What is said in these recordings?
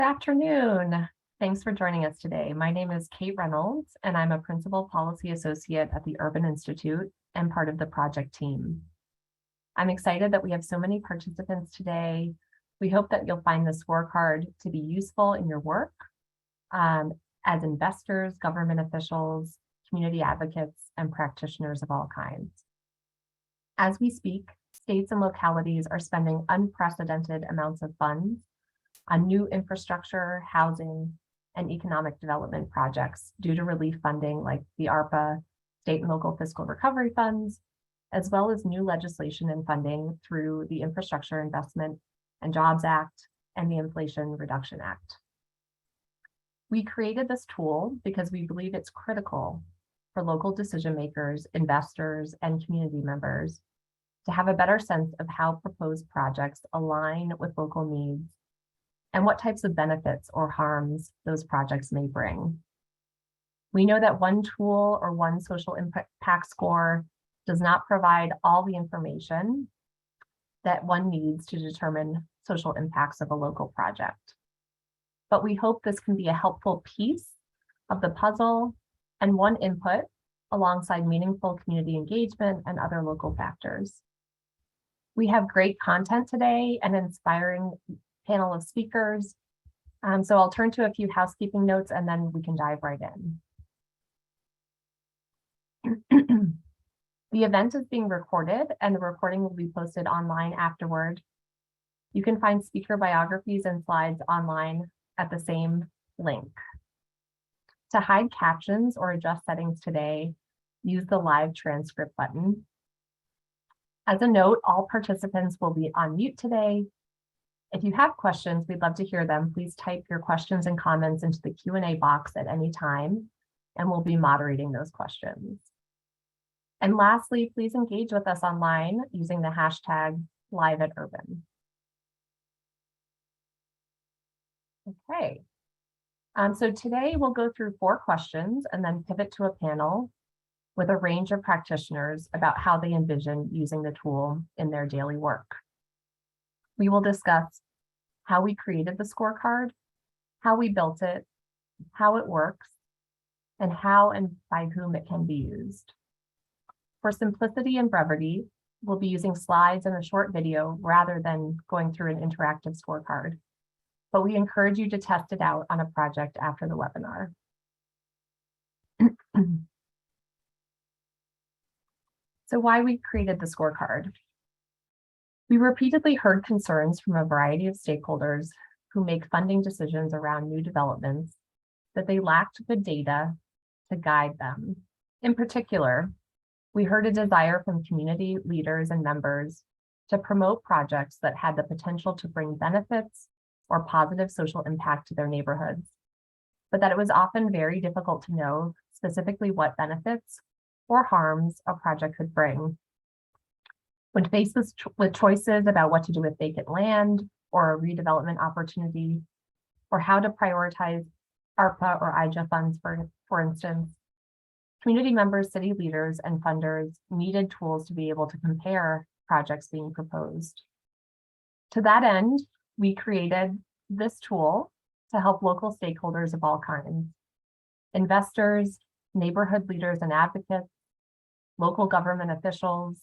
Good afternoon. Thanks for joining us today. My name is Kate Reynolds, and I'm a Principal Policy Associate at the Urban Institute and part of the project team. I'm excited that we have so many participants today. We hope that you'll find the scorecard to be useful in your work as investors, government officials, community advocates, and practitioners of all kinds. As we speak, states and localities are spending unprecedented amounts of funds on new infrastructure, housing, and economic development projects due to relief funding like the ARPA, state and local fiscal recovery funds, as well as new legislation and funding through the Infrastructure Investment and Jobs Act and the Inflation Reduction Act. We created this tool because we believe it's critical for local decision makers, investors, and community members to have a better sense of how proposed projects align with local needs and what types of benefits or harms those projects may bring. We know that one tool or one social impact score does not provide all the information that one needs to determine social impacts of a local project. But we hope this can be a helpful piece of the puzzle and one input alongside meaningful community engagement and other local factors. We have great content today and inspiring panel of speakers. So I'll turn to a few housekeeping notes and then we can dive right in. The event is being recorded and the recording will be posted online afterward. You can find speaker biographies and slides online at the same link. To hide captions or adjust settings today, use the live transcript button. As a note, all participants will be on mute today. If you have questions, we'd love to hear them. Please type your questions and comments into the Q&A box at any time, and we'll be moderating those questions. And lastly, please engage with us online using the hashtag #LiveAtUrban. Okay, so today we'll go through 4 questions and then pivot to a panel with a range of practitioners about how they envision using the tool in their daily work. We will discuss how we created the scorecard, how we built it, how it works, and how and by whom it can be used. For simplicity and brevity, we'll be using slides and a short video rather than going through an interactive scorecard, but we encourage you to test it out on a project after the webinar. So why we created the scorecard? We repeatedly heard concerns from a variety of stakeholders who make funding decisions around new developments that they lacked good data to guide them. In particular, we heard a desire from community leaders and members to promote projects that had the potential to bring benefits or positive social impact to their neighborhoods, but that it was often very difficult to know specifically what benefits or harms a project could bring. When faced with choices about what to do with vacant land or a redevelopment opportunity, or how to prioritize ARPA or IJA funds, for instance, community members, city leaders, and funders needed tools to be able to compare projects being proposed. To that end, we created this tool to help local stakeholders of all kinds: investors, neighborhood leaders and advocates, local government officials,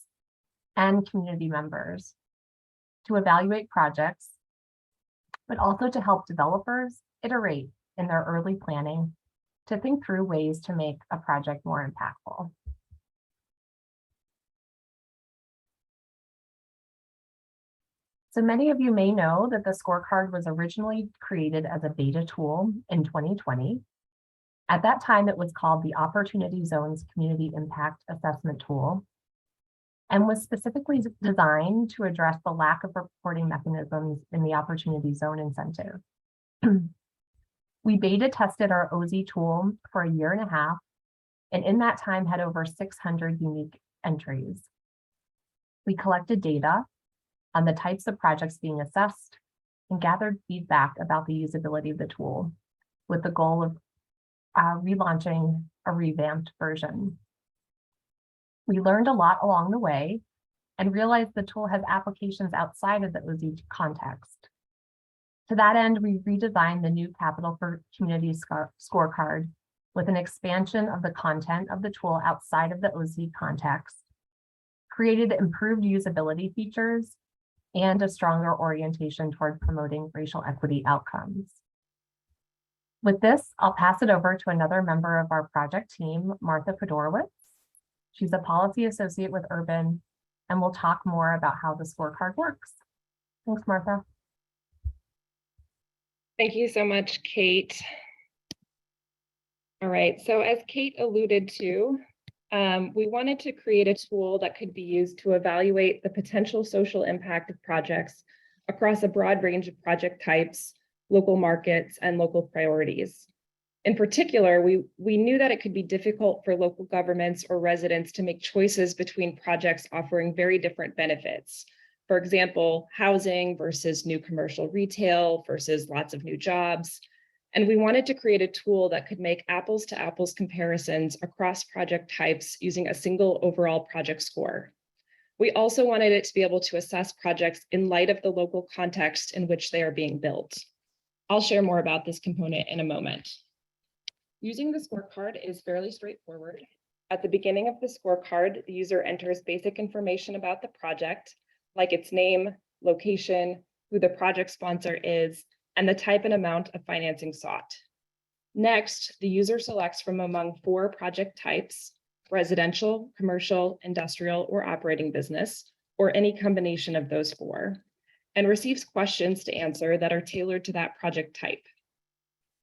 and community members to evaluate projects, but also to help developers iterate in their early planning to think through ways to make a project more impactful. So many of you may know that the scorecard was originally created as a beta tool in 2020. At that time, it was called the Opportunity Zones Community Impact Assessment Tool, and was specifically designed to address the lack of reporting mechanisms in the Opportunity Zone incentive. We beta tested our OZ tool for 1.5 years, and in that time had over 600 unique entries. We collected data on the types of projects being assessed and gathered feedback about the usability of the tool with the goal of relaunching a revamped version. We learned a lot along the way and realized the tool has applications outside of the OZ context. To that end, we redesigned the new Capital for Communities Scorecard with an expansion of the content of the tool outside of the OC context, created improved usability features, and a stronger orientation toward promoting racial equity outcomes. With this, I'll pass it over to another member of our project team, Martha Fedorowicz. She's a policy associate with Urban, and we'll talk more about how the scorecard works. Thanks, Martha. Thank you so much, Kate. All right, so as Kate alluded to, we wanted to create a tool that could be used to evaluate the potential social impact of projects across a broad range of project types, local markets, and local priorities. In particular, we knew that it could be difficult for local governments or residents to make choices between projects offering very different benefits. For example, housing versus new commercial retail versus lots of new jobs. And we wanted to create a tool that could make apples to apples comparisons across project types using a single overall project score. We also wanted it to be able to assess projects in light of the local context in which they are being built. I'll share more about this component in a moment. Using the scorecard is fairly straightforward. At the beginning of the scorecard, the user enters basic information about the project, like its name, location, who the project sponsor is, and the type and amount of financing sought. Next, the user selects from among 4 project types: residential, commercial, industrial, or operating business, or any combination of those 4, and receives questions to answer that are tailored to that project type.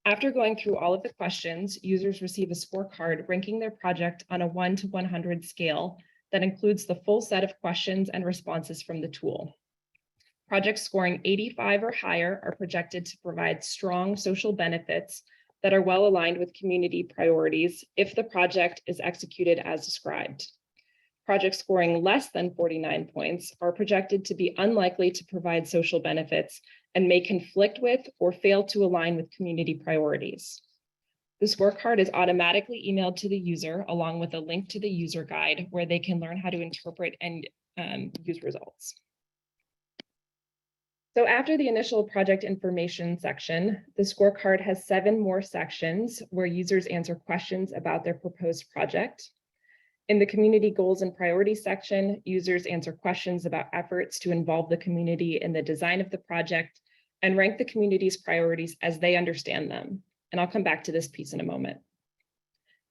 After going through all of the questions, users receive a scorecard ranking their project on a 1 to 100 scale that includes the full set of questions and responses from the tool. Projects scoring 85 or higher are projected to provide strong social benefits that are well aligned with community priorities if the project is executed as described. Projects scoring less than 49 points are projected to be unlikely to provide social benefits and may conflict with or fail to align with community priorities. The scorecard is automatically emailed to the user along with a link to the user guide where they can learn how to interpret and use results. So after the initial project information section, the scorecard has 7 more sections where users answer questions about their proposed project. In the community goals and priorities section, users answer questions about efforts to involve the community in the design of the project and rank the community's priorities as they understand them. And I'll come back to this piece in a moment.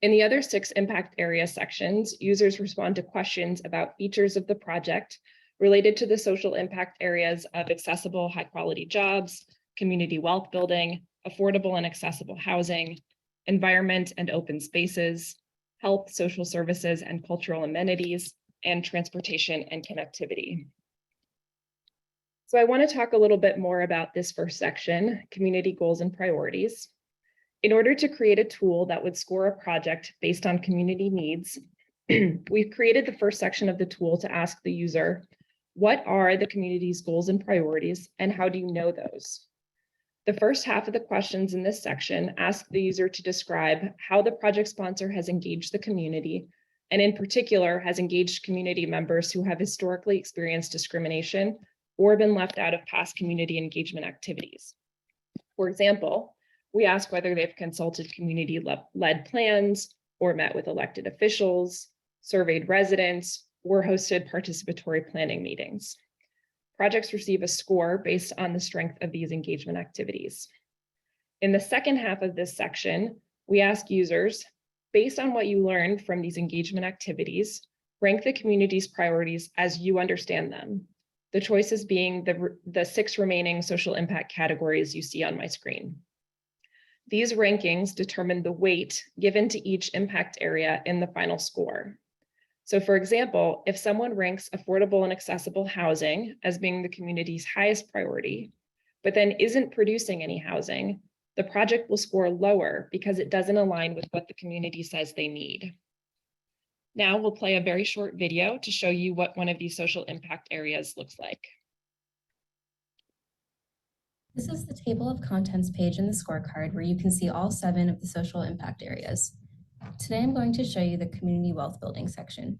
In the other 6 impact area sections, users respond to questions about features of the project related to the social impact areas of accessible high-quality jobs, community wealth building, affordable and accessible housing, environment and open spaces, health, social services and cultural amenities, and transportation and connectivity. So I want to talk a little bit more about this first section, community goals and priorities. In order to create a tool that would score a project based on community needs, we've created the first section of the tool to ask the user, what are the community's goals and priorities, and how do you know those? The first half of the questions in this section ask the user to describe how the project sponsor has engaged the community, and in particular has engaged community members who have historically experienced discrimination or been left out of past community engagement activities. For example, we ask whether they've consulted community-led plans or met with elected officials, surveyed residents, or hosted participatory planning meetings. Projects receive a score based on the strength of these engagement activities. In the second half of this section, we ask users, based on what you learned from these engagement activities, rank the community's priorities as you understand them. The choices being the 6 remaining social impact categories you see on my screen. These rankings determine the weight given to each impact area in the final score. So for example, if someone ranks affordable and accessible housing as being the community's highest priority, but then isn't producing any housing, the project will score lower because it doesn't align with what the community says they need. Now we'll play a very short video to show you what one of these social impact areas looks like. This is the table of contents page in the scorecard where you can see all 7 of the social impact areas. Today, I'm going to show you the community wealth building section.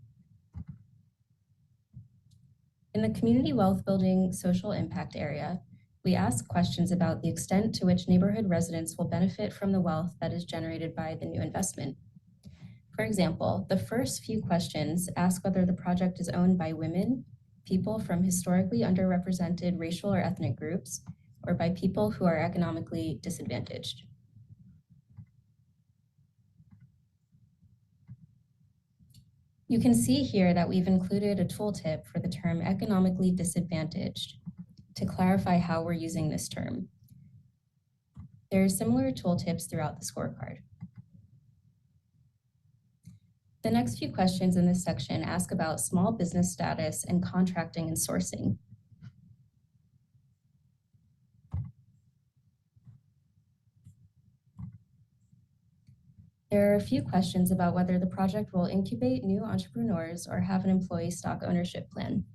In the community wealth building social impact area, We ask questions about the extent to which neighborhood residents will benefit from the wealth that is generated by the new investment. For example, the first few questions ask whether the project is owned by women, people from historically underrepresented racial or ethnic groups, or by people who are economically disadvantaged. You can see here that we've included a tooltip for the term economically disadvantaged to clarify how we're using this term. There are similar tooltips throughout the scorecard. The next few questions in this section ask about small business status and contracting and sourcing. There are a few questions about whether the project will incubate new entrepreneurs or have an employee stock ownership plan.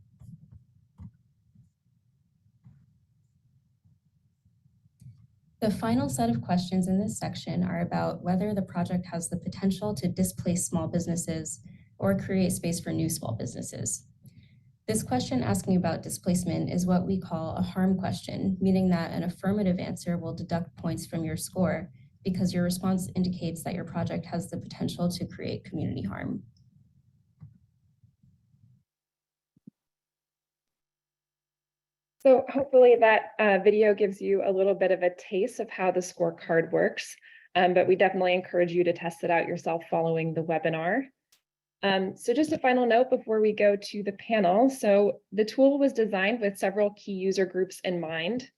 The final set of questions in this section are about whether the project has the potential to displace small businesses or create space for new small businesses. This question asking about displacement is what we call a harm question, meaning that an affirmative answer will deduct points from your score because your response indicates that your project has the potential to create community harm. So hopefully that video gives you a little bit of a taste of how the scorecard works, but we definitely encourage you to test it out yourself following the webinar. So just a final note before we go to the panel. So the tool was designed with several key user groups in mind.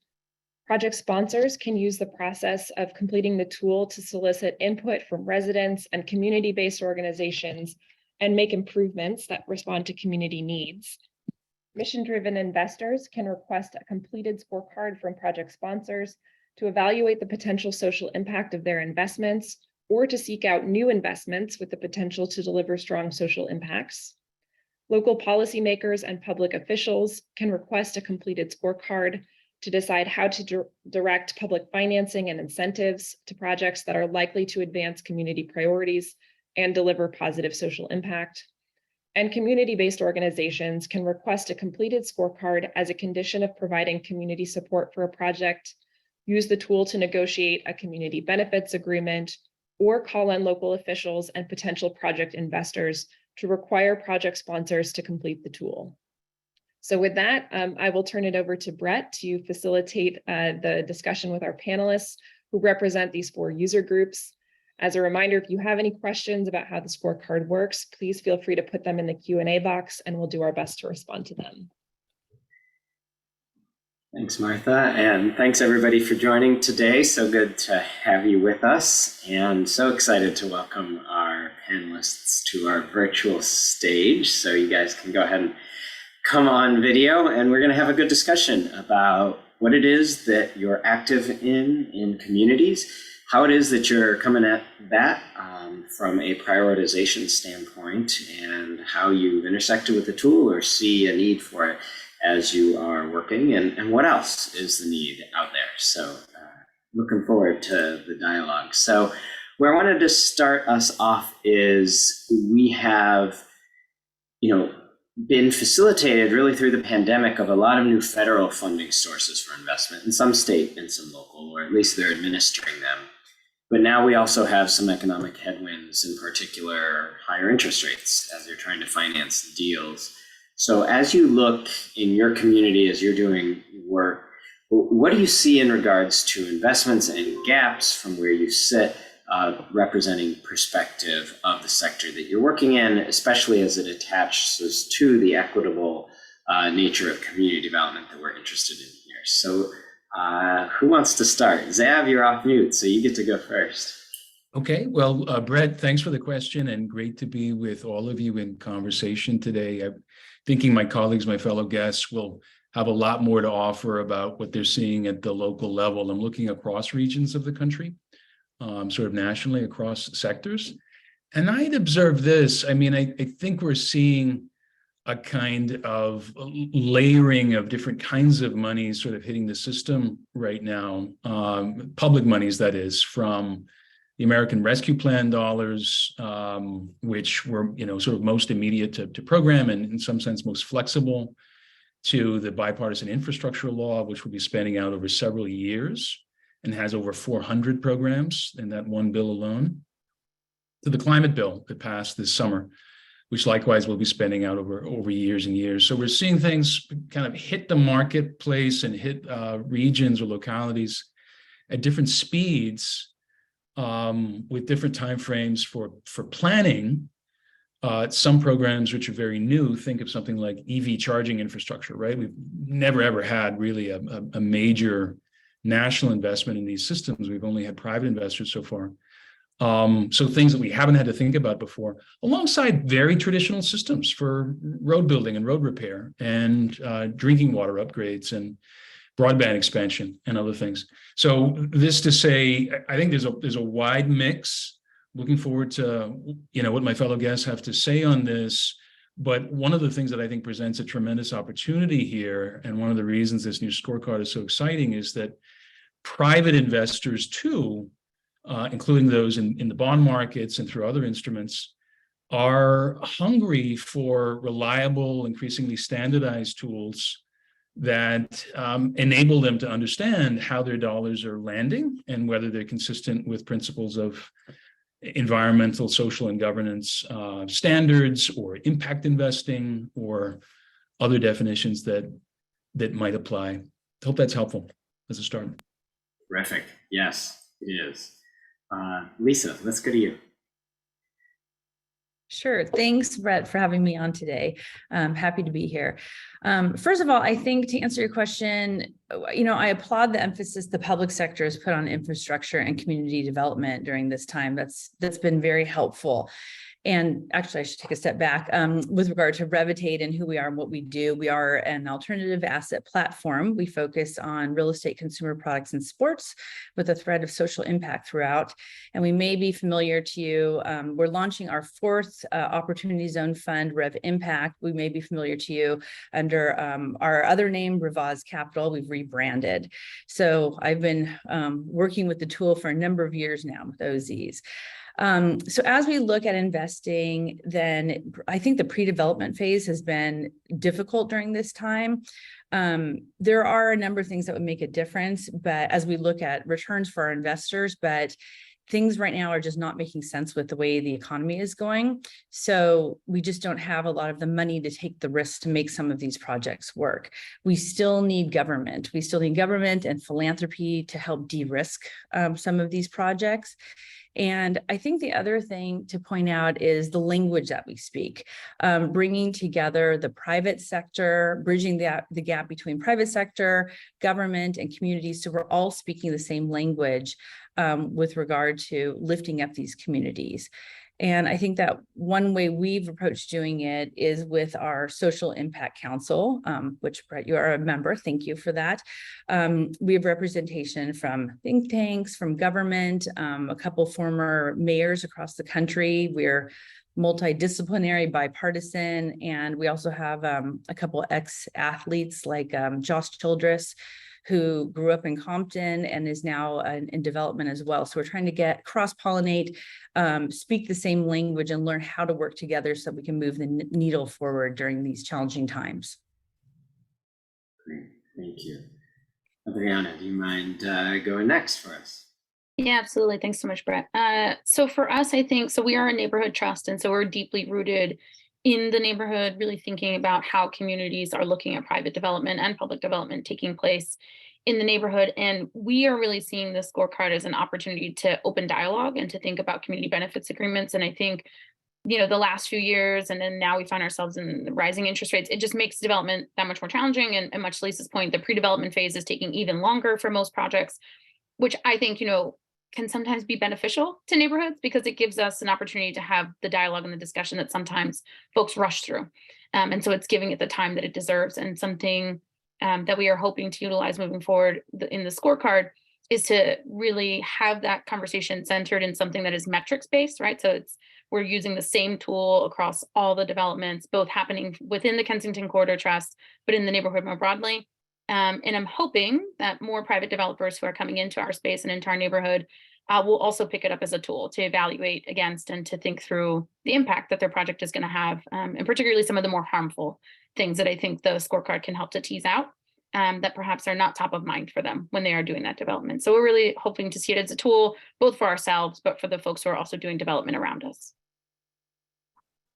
Project sponsors can use the process of completing the tool to solicit input from residents and community-based organizations and make improvements that respond to community needs. Mission-driven investors can request a completed scorecard from project sponsors to evaluate the potential social impact of their investments or to seek out new investments with the potential to deliver strong social impacts. Local policymakers and public officials can request a completed scorecard to decide how to direct public financing and incentives to projects that are likely to advance community priorities and deliver positive social impact. And community-based organizations can request a completed scorecard as a condition of providing community support for a project, use the tool to negotiate a community benefits agreement, or call on local officials and potential project investors to require project sponsors to complete the tool. So with that, I will turn it over to Brett to facilitate the discussion with our panelists who represent these 4 user groups. As a reminder, if you have any questions about how the scorecard works, please feel free to put them in the Q&A box and we'll do our best to respond to them. Thanks, Martha, and thanks everybody for joining today. So good to have you with us, and so excited to welcome our panelists to our virtual stage. So you guys can go ahead and come on video, and we're going to have a good discussion about what it is that you're active in communities, how it is that you're coming at that from a prioritization standpoint, and how you've intersected with the tool or see a need for it as you are working, and what else is the need out there. So looking forward to the dialogue. So where I wanted to start us off is we have, been facilitated really through the pandemic of a lot of new federal funding sources for investment, in some state and some local, or at least they're administering them. But now we also have some economic headwinds, in particular higher interest rates as they're trying to finance deals. So as you look in your community, as you're doing work, what do you see in regards to investments and gaps from where you sit, representing perspective of the sector that you're working in, especially as it attaches to the equitable nature of community development that we're interested in here? So who wants to start? Zav, you're off mute, so you get to go first. Okay, well, Brett, thanks for the question, and great to be with all of you in conversation today. I'm thinking my colleagues, my fellow guests, will have a lot more to offer about what they're seeing at the local level. I'm looking across regions of the country, sort of nationally across sectors. And I'd observe this. I mean, I think we're seeing a kind of layering of different kinds of monies sort of hitting the system right now, public monies, that is, from the American Rescue Plan dollars, which were, sort of most immediate to program and in some sense most flexible, to the bipartisan infrastructure law, which will be spanning out over several years and has over 400 programs in that one bill alone, to the climate bill that passed this summer, which likewise will be spending out over years and years. So we're seeing things kind of hit the marketplace and hit regions or localities at different speeds, with different timeframes for planning. Some programs which are very new, think of something like EV charging infrastructure, right? We've never ever had really a major national investment in these systems. We've only had private investors so far. So things that we haven't had to think about before, alongside very traditional systems for road building and road repair and drinking water upgrades and broadband expansion and other things. So this to say, I think there's a wide mix. Looking forward to, what my fellow guests have to say on this. But one of the things that I think presents a tremendous opportunity here, and one of the reasons this new scorecard is so exciting, is that private investors too, including those in the bond markets and through other instruments, are hungry for reliable, increasingly standardized tools that enable them to understand how their dollars are landing and whether they're consistent with principles of environmental, social, and governance standards, or impact investing, or other definitions that might apply. I hope that's helpful as a start. Terrific. Yes, it is. Lisa, let's go to you. Sure. Thanks, Brett, for having me on today. I'm happy to be here. First of all, I think to answer your question, I applaud the emphasis the public sector has put on infrastructure and community development during this time. That's been very helpful. And actually, I should take a step back with regard to Revitate and who we are and what we do. We are an alternative asset platform. We focus on real estate, consumer products, and sports with a thread of social impact throughout. And we may be familiar to you. We're launching our fourth Opportunity Zone Fund, Rev Impact. We may be familiar to you under our other name, Revaz Capital. We've rebranded. So I've been working with the tool for a number of years now with OZs. So as we look at investing, then I think the pre-development phase has been difficult during this time. There are a number of things that would make a difference, but as we look at returns for our investors, but things right now are just not making sense with the way the economy is going. So we just don't have a lot of the money to take the risk to make some of these projects work. We still need government. We still need government and philanthropy to help de-risk some of these projects. And I think the other thing to point out is the language that we speak, bringing together the private sector, bridging the gap between private sector, government, and communities, so we're all speaking the same language with regard to lifting up these communities. And I think that one way we've approached doing it is with our Social Impact Council, which, Brett, you are a member. Thank you for that. We have representation from think tanks, from government, a couple former mayors across the country. We're multidisciplinary, bipartisan, and we also have a couple ex-athletes like Josh Childress, who grew up in Compton and is now in development as well. So we're trying to get cross-pollinate, speak the same language, and learn how to work together so we can move the needle forward during these challenging times. Great, thank you. Adriana, do you mind going next for us? Yeah, absolutely. Thanks so much, Brett. So for us, I think, so we are a neighborhood trust, and so we're deeply rooted in the neighborhood, really thinking about how communities are looking at private development and public development taking place in the neighborhood. And we are really seeing the scorecard as an opportunity to open dialogue and to think about community benefits agreements. And I think, the last few years, and then now we find ourselves in the rising interest rates, it just makes development that much more challenging. And much to Lisa's point, the pre-development phase is taking even longer for most projects, which I think, can sometimes be beneficial to neighborhoods because it gives us an opportunity to have the dialogue and the discussion that sometimes folks rush through. And so it's giving it the time that it deserves. And something that we are hoping to utilize moving forward in the scorecard is to really have that conversation centered in something that is metrics based, right? So we're using the same tool across all the developments, both happening within the Kensington Corridor Trust, but in the neighborhood more broadly. And I'm hoping that more private developers who are coming into our space and into our neighborhood will also pick it up as a tool to evaluate against and to think through the impact that their project is going to have, and particularly some of the more harmful things that I think the scorecard can help to tease out that perhaps are not top of mind for them when they are doing that development. So we're really hoping to see it as a tool, both for ourselves, but for the folks who are also doing development around us.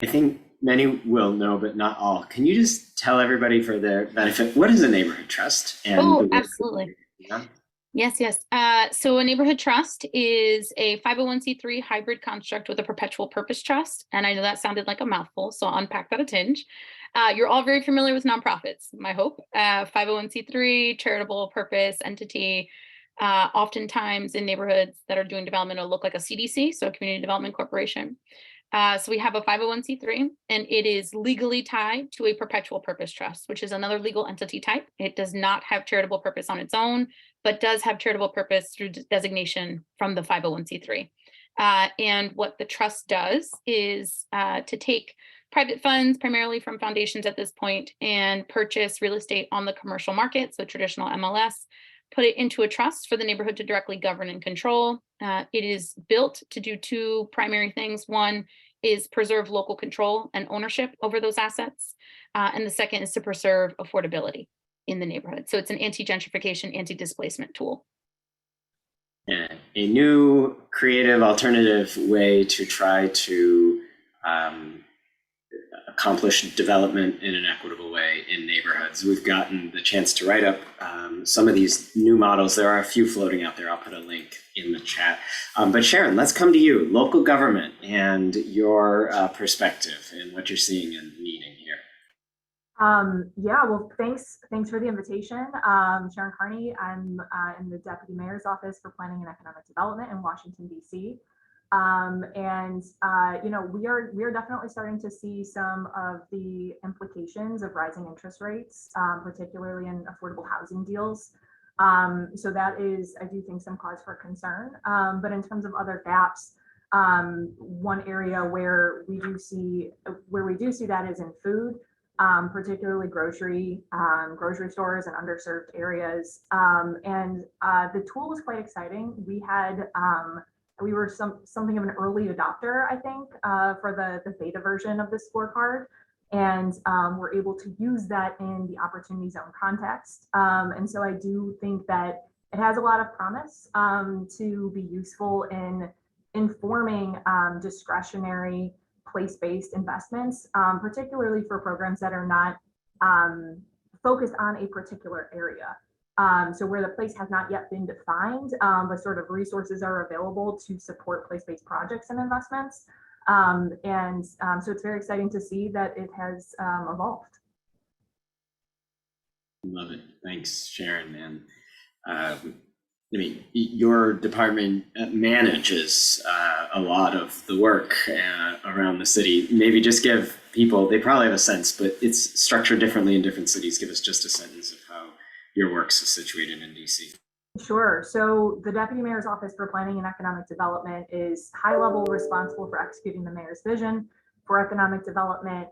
I think many will know, but not all. Can you just tell everybody for their benefit, what is a neighborhood trust? And Absolutely. Yeah. Yes. So a neighborhood trust is a 501c3 hybrid construct with a perpetual purpose trust. And I know that sounded like a mouthful, so I'll unpack that a tinge. You're all very familiar with nonprofits, my hope. 501c3, charitable purpose entity. Oftentimes in neighborhoods that are doing development, it'll look like a CDC, so a Community Development Corporation. So we have a 501c3, and it is legally tied to a perpetual purpose trust, which is another legal entity type. It does not have charitable purpose on its own, but does have charitable purpose through designation from the 501c3. And what the trust does is to take private funds, primarily from foundations at this point, and purchase real estate on the commercial market, so traditional MLS, put it into a trust for the neighborhood to directly govern and control. It is built to do two primary things. One is preserve local control and ownership over those assets. And the second is to preserve affordability in the neighborhood. So it's an anti-gentrification, anti-displacement tool. Yeah, a new creative alternative way to try to accomplish development in an equitable way in neighborhoods. We've gotten the chance to write up some of these new models. There are a few floating out there. I'll put a link in the chat. But Sharon, let's come to you, local government and your perspective and what you're seeing and needing here. Yeah, well, thanks for the invitation. Sharon Carney, I'm in the Deputy Mayor's Office for Planning and Economic Development in Washington, D.C. You know, we are definitely starting to see some of the implications of rising interest rates, particularly in affordable housing deals. So that is, I do think, some cause for concern. But in terms of other gaps, one area where we do see that is in food, particularly grocery stores and underserved areas. The tool was quite exciting. We were something of an early adopter, I think, for the beta version of the scorecard. And we're able to use that in the opportunity zone context. And so I do think that it has a lot of promise to be useful in informing discretionary place-based investments, particularly for programs that are not focused on a particular area. So where the place has not yet been defined, but sort of resources are available to support place-based projects and investments. So it's very exciting to see that it has evolved. Love it. Thanks, Sharon. And I mean, your department manages a lot of the work around the city. Maybe just give people, they probably have a sense, but it's structured differently in different cities. Give us just a sentence of how your work's situated in DC. Sure. So the Deputy Mayor's Office for Planning and Economic Development is high level responsible for executing the mayor's vision for economic development.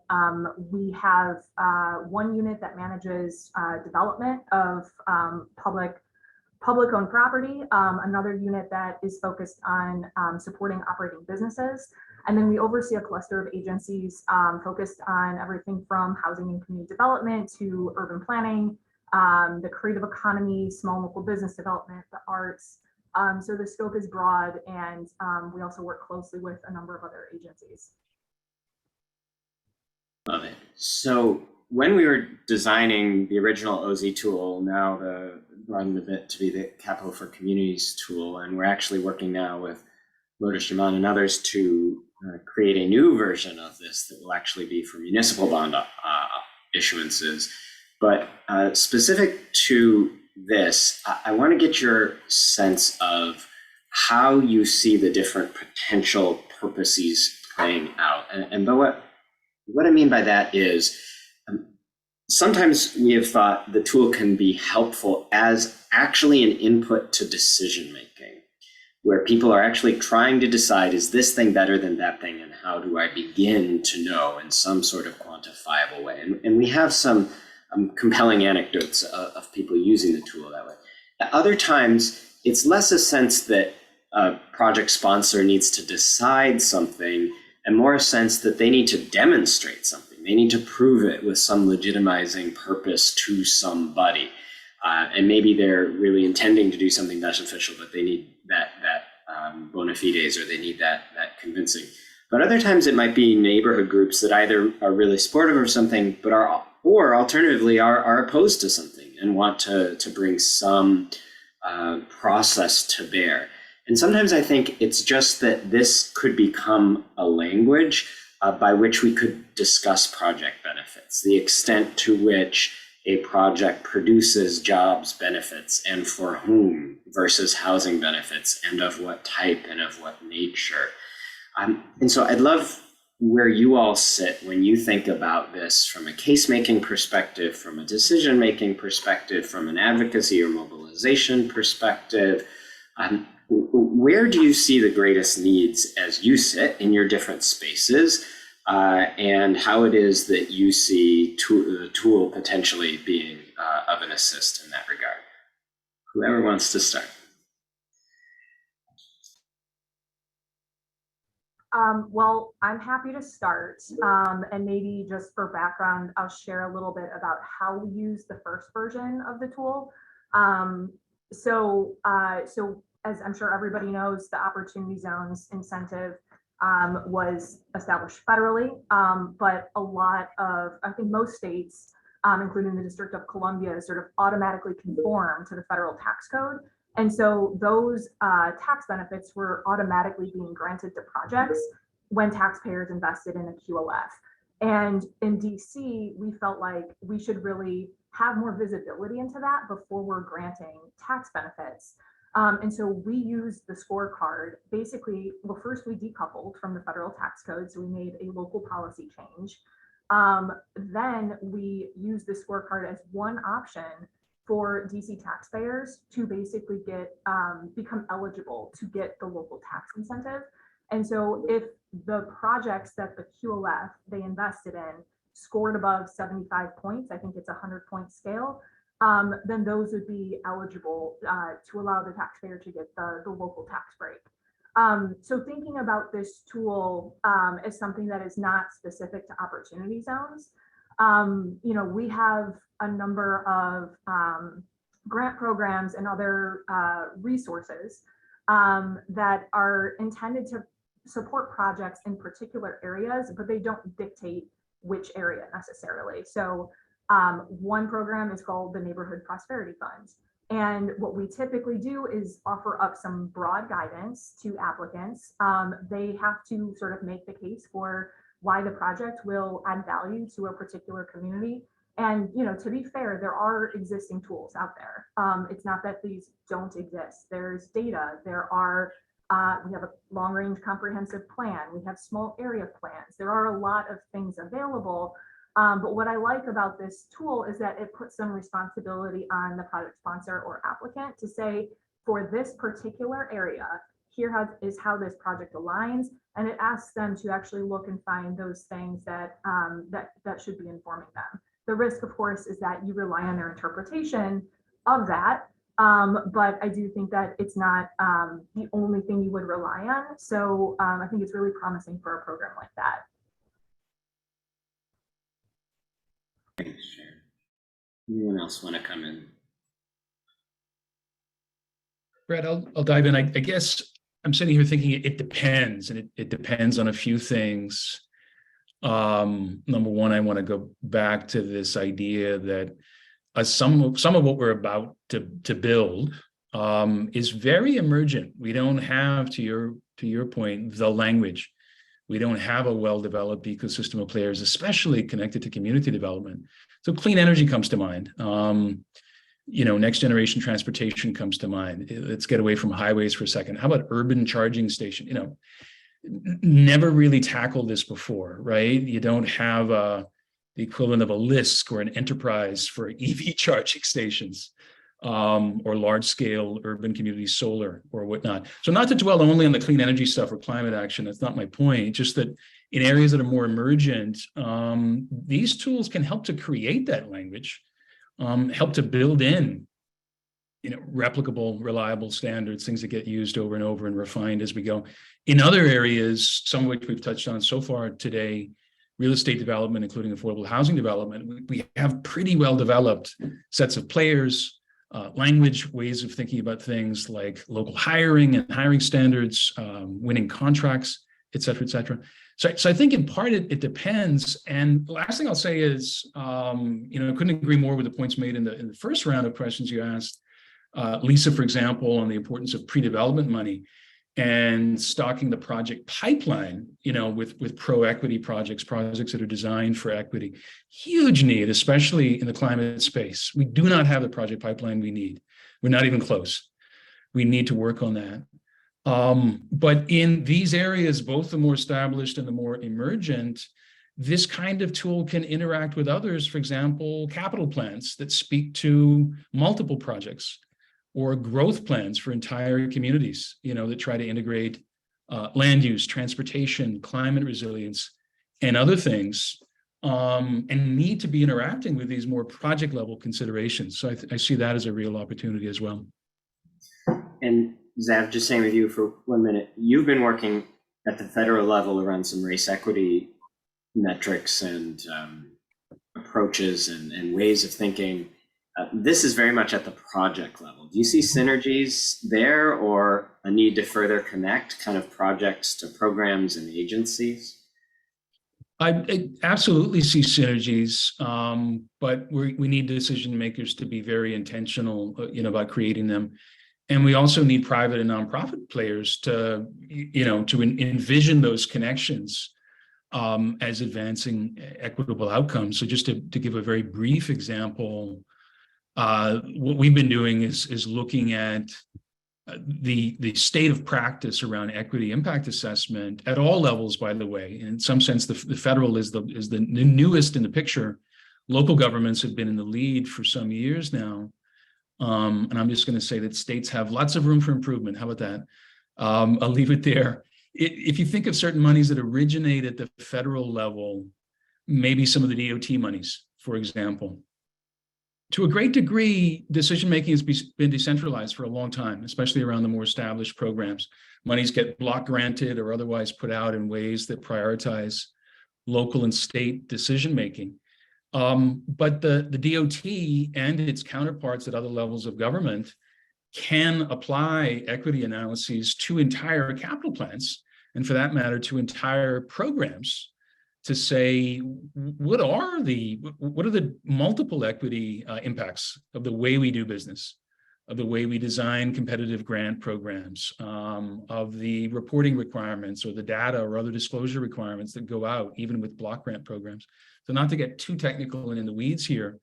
We have one unit that manages development of public-owned property, another unit that is focused on supporting operating businesses. And then we oversee a cluster of agencies focused on everything from housing and community development to urban planning, the creative economy, small local business development, the arts. So the scope is broad, and we also work closely with a number of other agencies. Love it. So when we were designing the original OZ tool, now broadened a bit to be the Capital for Communities tool, and we're actually working now with Lotus Jaman and others to create a new version of this that will actually be for municipal bond issuances. But specific to this, I want to get your sense of how you see the different potential purposes playing out. And but what I mean by that is sometimes we have thought the tool can be helpful as actually an input to decision making, where people are actually trying to decide, is this thing better than that thing, and how do I begin to know in some sort of quantifiable way? And we have some compelling anecdotes of people using the tool that way. At other times, it's less a sense that a project sponsor needs to decide something and more a sense that they need to demonstrate something. They need to prove it with some legitimizing purpose to somebody. And maybe they're really intending to do something beneficial, but they need that bona fides, or they need that convincing. But other times it might be neighborhood groups that either are really supportive of something, but or alternatively are opposed to something and want to bring some process to bear. And sometimes I think it's just that this could become a language by which we could discuss project benefits, the extent to which a project produces jobs benefits and for whom versus housing benefits, and of what type and of what nature. And so I'd love where you all sit when you think about this from a case-making perspective, from a decision-making perspective, from an advocacy or mobilization perspective. Where do you see the greatest needs as you sit in your different spaces, and how it is that you see the tool potentially being of an assist in that regard? Whoever wants to start. Well, I'm happy to start, and maybe just for background, I'll share a little bit about how we use the first version of the tool. So as I'm sure everybody knows, the Opportunity Zones incentive was established federally, but a lot of, I think most states, including the District of Columbia, sort of automatically conform to the federal tax code. And so those tax benefits were automatically being granted to projects when taxpayers invested in a QOF. And in DC, we felt like we should really have more visibility into that before we're granting tax benefits. And so we used the scorecard. Basically, well, first we decoupled from the federal tax code, so we made a local policy change. Then we used the scorecard as one option for DC taxpayers to basically get become eligible to get the local tax incentive. And so if the projects that the QOF they invested in scored above 75 points, I think it's a 100-point scale, then those would be eligible to allow the taxpayer to get the local tax break. So thinking about this tool as something that is not specific to opportunity zones, we have a number of grant programs and other resources that are intended to support projects in particular areas, but they don't dictate which area necessarily. So one program is called the Neighborhood Prosperity Funds. And what we typically do is offer up some broad guidance to applicants. They have to sort of make the case for why the project will add value to a particular community. And, to be fair, there are existing tools out there. It's not that these don't exist. There's data, we have a long-range comprehensive plan, we have small area plans. There are a lot of things available. But what I like about this tool is that it puts some responsibility on the project sponsor or applicant to say, for this particular area, here is how this project aligns, and it asks them to actually look and find those things that should be informing them. The risk, of course, is that you rely on their interpretation of that, but I do think that it's not the only thing you would rely on. So I think it's really promising for a program like that. Thanks, Sharon. Anyone else want to come in? Brett, I'll dive in. I guess I'm sitting here thinking it depends, and it depends on a few things. Number one, I want to go back to this idea that some of what we're about to build is very emergent. We don't have, to your point, the language. We don't have a well-developed ecosystem of players, especially connected to community development. So clean energy comes to mind. Next generation transportation comes to mind. Let's get away from highways for a second. How about urban charging station? Never really tackled this before, right? You don't have the equivalent of a LISC or an enterprise for EV charging stations, or large-scale urban community solar or whatnot. So not to dwell only on the clean energy stuff or climate action, that's not my point, just that in areas that are more emergent, these tools can help to create that language, help to build in, replicable, reliable standards, things that get used over and over and refined as we go. In other areas, some of which we've touched on so far today, real estate development, including affordable housing development, we have pretty well developed sets of players, language, ways of thinking about things like local hiring and hiring standards, winning contracts, et cetera, et cetera. So I think in part it depends. And the last thing I'll say is, I couldn't agree more with the points made in the first round of questions you asked, Lisa, for example, on the importance of pre-development money and stocking the project pipeline, with pro-equity projects that are designed for equity. Huge need, especially in the climate space. We do not have the project pipeline we need. We're not even close. We need to work on that. But in these areas, both the more established and the more emergent, this kind of tool can interact with others, for example, capital plans that speak to multiple projects, or growth plans for entire communities, that try to integrate land use, transportation, climate resilience, and other things, and need to be interacting with these more project level considerations. So I see that as a real opportunity as well. And Zav, just staying with you for 1 minute, you've been working at the federal level around some race equity metrics and approaches and ways of thinking. This is very much at the project level. Do you see synergies there, or a need to further connect kind of projects to programs and agencies? I absolutely see synergies, but we need decision makers to be very intentional, about creating them. And we also need private and nonprofit players to envision those connections as advancing equitable outcomes. So just to give a very brief example, what we've been doing is looking at the state of practice around equity impact assessment at all levels, by the way. In some sense, the federal is the newest in the picture. Local governments have been in the lead for some years now. And I'm just going to say that states have lots of room for improvement. How about that? I'll leave it there. If you think of certain monies that originate at the federal level, maybe some of the DOT monies, for example, to a great degree, decision-making has been decentralized for a long time, especially around the more established programs. Monies get block granted or otherwise put out in ways that prioritize local and state decision-making. But the DOT and its counterparts at other levels of government can apply equity analyses to entire capital plans, and for that matter, to entire programs, to say, what are the multiple equity impacts of the way we do business, of the way we design competitive grant programs, of the reporting requirements or the data or other disclosure requirements that go out, even with block grant programs. So not to get too technical and in the weeds here,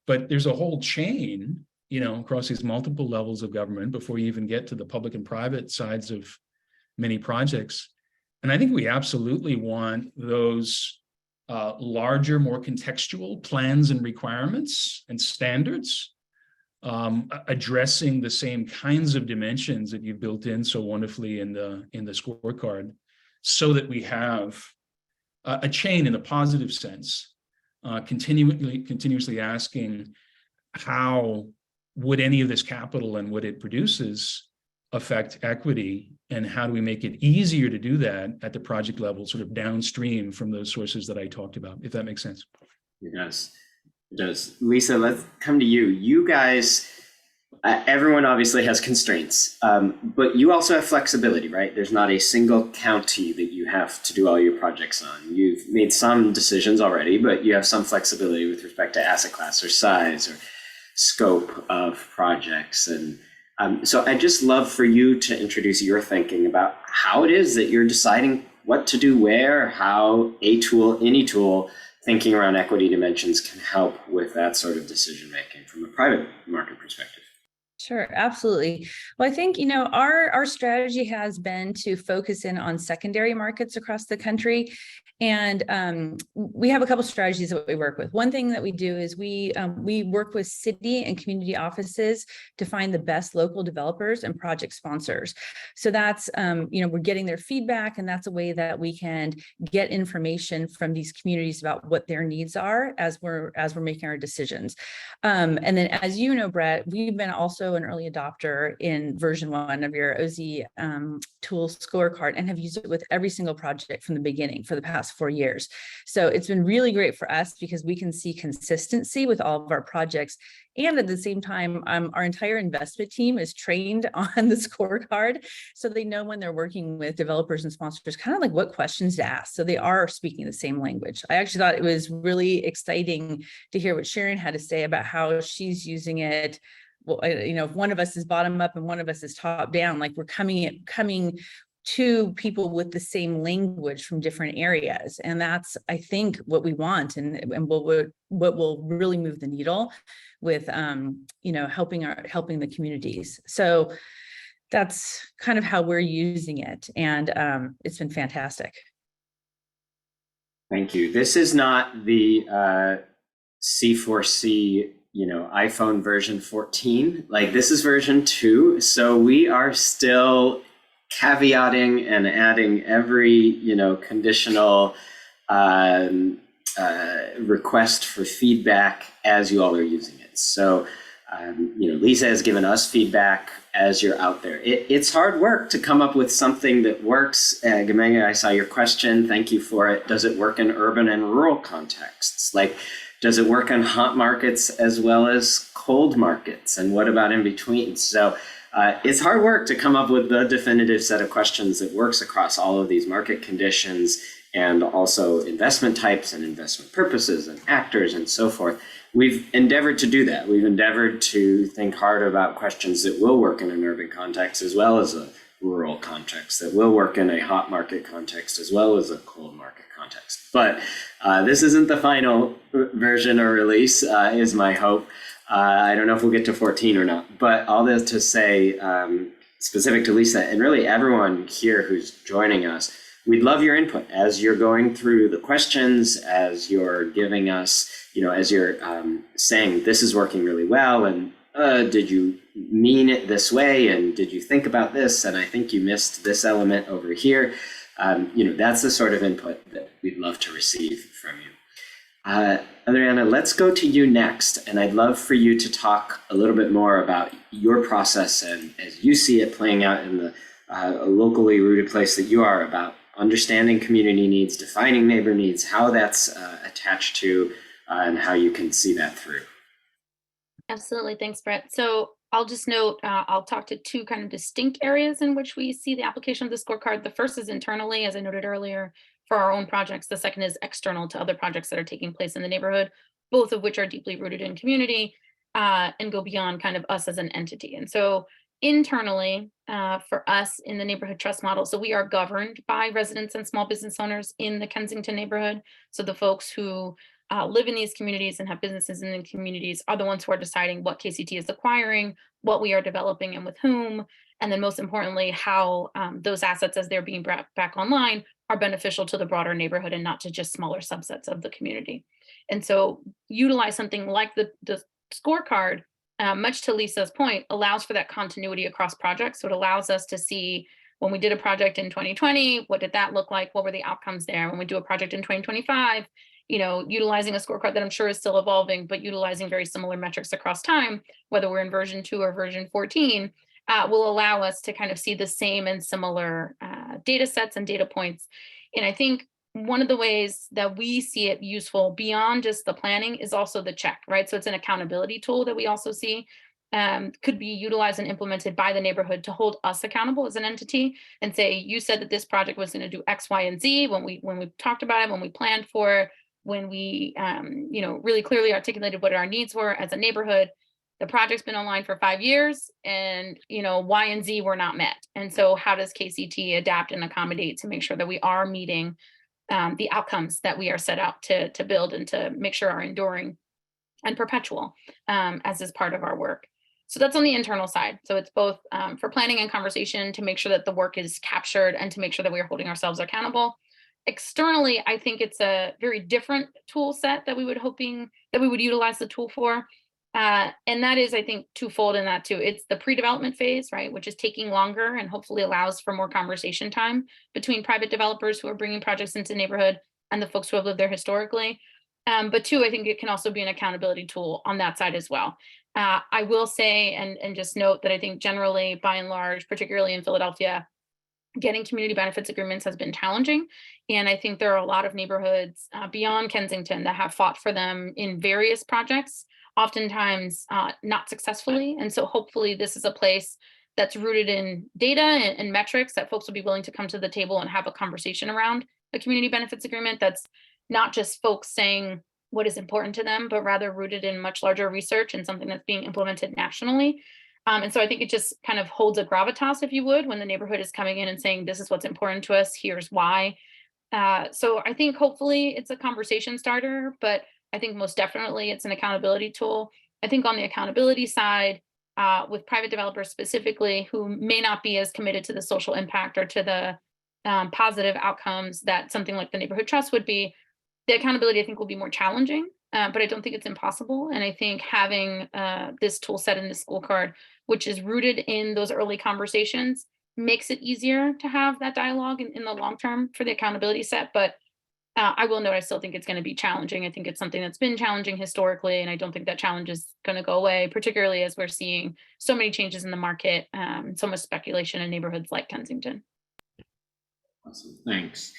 but there's a whole chain, across these multiple levels of government before you even get to the public and private sides of many projects. And I think we absolutely want those larger, more contextual plans and requirements and standards addressing the same kinds of dimensions that you've built in so wonderfully in the scorecard, so that we have a chain in a positive sense, continuously asking, how would any of this capital and what it produces affect equity, and how do we make it easier to do that at the project level, sort of downstream from those sources that I talked about, if that makes sense. It does. It does. Lisa, let's come to you. You guys, everyone obviously has constraints, but you also have flexibility, right? There's not a single county that you have to do all your projects on. You've made some decisions already, but you have some flexibility with respect to asset class or size or scope of projects. And so I'd just love for you to introduce your thinking about how it is that you're deciding what to do where, how a tool, any tool, thinking around equity dimensions can help with that sort of decision making from a private market perspective. Sure, absolutely. Well, I think, our strategy has been to focus in on secondary markets across the country. And we have a couple strategies that we work with. One thing that we do is we work with city and community offices to find the best local developers and project sponsors. So that's, we're getting their feedback, and that's a way that we can get information from these communities about what their needs are as we're making our decisions. And then, as you know, Brett, we've been also also an early adopter in version 1 of your OZ tool scorecard and have used it with every single project from the beginning for the past 4 years. So it's been really great for us because we can see consistency with all of our projects. And at the same time, our entire investment team is trained on the scorecard. So they know when they're working with developers and sponsors, kind of like what questions to ask. So they are speaking the same language. I actually thought it was really exciting to hear what Sharon had to say about how she's using it. Well, if one of us is bottom up and one of us is top down, like we're coming to people with the same language from different areas. And that's, I think, what we want and what will really move the needle with, helping the communities. So that's kind of how we're using it. And it's been fantastic. Thank you. This is not the C4C, iPhone version 14. Like, this is version 2. So we are still caveating and adding every, conditional request for feedback as you all are using it. So, Lisa has given us feedback as you're out there. It's hard work to come up with something that works. Gemenge, I saw your question. Thank you for it. Does it work in urban and rural contexts? Like, does it work in hot markets as well as cold markets? And what about in between? So it's hard work to come up with the definitive set of questions that works across all of these market conditions and also investment types and investment purposes and actors and so forth. We've endeavored to do that. We've endeavored to think hard about questions that will work in an urban context as well as a rural context, that will work in a hot market context as well as a cold market context. But this isn't the final version or release, is my hope. I don't know if we'll get to 14 or not, but all this to say, specific to Lisa and really everyone here who's joining us, we'd love your input as you're going through the questions, as you're giving us, as you're saying, this is working really well, and did you mean it this way, and did you think about this, and I think you missed this element over here. That's the sort of input that we'd love to receive from you. Adriana, let's go to you next, and I'd love for you to talk a little bit more about your process and as you see it playing out in the locally rooted place that you are, about understanding community needs, defining neighbor needs, how that's attached to, and how you can see that through. Absolutely. Thanks, Brett. So I'll just note, I'll talk to two kind of distinct areas in which we see the application of the scorecard. The first is internally, as I noted earlier, for our own projects. The second is external to other projects that are taking place in the neighborhood, both of which are deeply rooted in community and go beyond kind of us as an entity. And so internally, for us in the neighborhood trust model, so we are governed by residents and small business owners in the Kensington neighborhood. So the folks who live in these communities and have businesses in the communities are the ones who are deciding what KCT is acquiring, what we are developing and with whom, and then most importantly, how those assets as they're being brought back online are beneficial to the broader neighborhood and not to just smaller subsets of the community. And so utilize something like the scorecard, much to Lisa's point, allows for that continuity across projects. So it allows us to see, when we did a project in 2020, what did that look like? What were the outcomes there? When we do a project in 2025, utilizing a scorecard that I'm sure is still evolving, but utilizing very similar metrics across time, whether we're in version 2 or version 14, will allow us to kind of see the same and similar data sets and data points. And I think one of the ways that we see it useful beyond just the planning is also the check, right? So it's an accountability tool that we also see could be utilized and implemented by the neighborhood to hold us accountable as an entity and say, you said that this project was going to do X, Y, and Z when we talked about it, when we planned for it, when we really clearly articulated what our needs were as a neighborhood. The project's been online for 5 years and Y and Z were not met. And so how does KCT adapt and accommodate to make sure that we are meeting the outcomes that we are set out to build and to make sure are enduring and perpetual as is part of our work. So that's on the internal side. So it's both for planning and conversation to make sure that the work is captured and to make sure that we are holding ourselves accountable. Externally, I think it's a very different tool set that we would utilize the tool for. And that is, I think, twofold in that too. It's the pre-development phase, right, which is taking longer and hopefully allows for more conversation time between private developers who are bringing projects into the neighborhood and the folks who have lived there historically. But two, I think it can also be an accountability tool on that side as well. I will say, and just note that I think generally, by and large, particularly in Philadelphia, getting community benefits agreements has been challenging. And I think there are a lot of neighborhoods beyond Kensington that have fought for them in various projects, oftentimes not successfully. And so hopefully this is a place that's rooted in data and metrics that folks will be willing to come to the table and have a conversation around a community benefits agreement that's not just folks saying what is important to them, but rather rooted in much larger research and something that's being implemented nationally. And so I think it just kind of holds a gravitas, if you would, when the neighborhood is coming in and saying, this is what's important to us, here's why. So I think hopefully it's a conversation starter, but I think most definitely it's an accountability tool. I think on the accountability side, with private developers specifically, who may not be as committed to the social impact or to the positive outcomes that something like the neighborhood trust would be, the accountability I think will be more challenging, but I don't think it's impossible. And I think having this tool set in the scorecard, which is rooted in those early conversations, makes it easier to have that dialogue in the long term for the accountability set. But I will note, I still think it's going to be challenging. I think it's something that's been challenging historically, and I don't think that challenge is going to go away, particularly as we're seeing so many changes in the market, so much speculation in neighborhoods like Kensington. Awesome, thanks.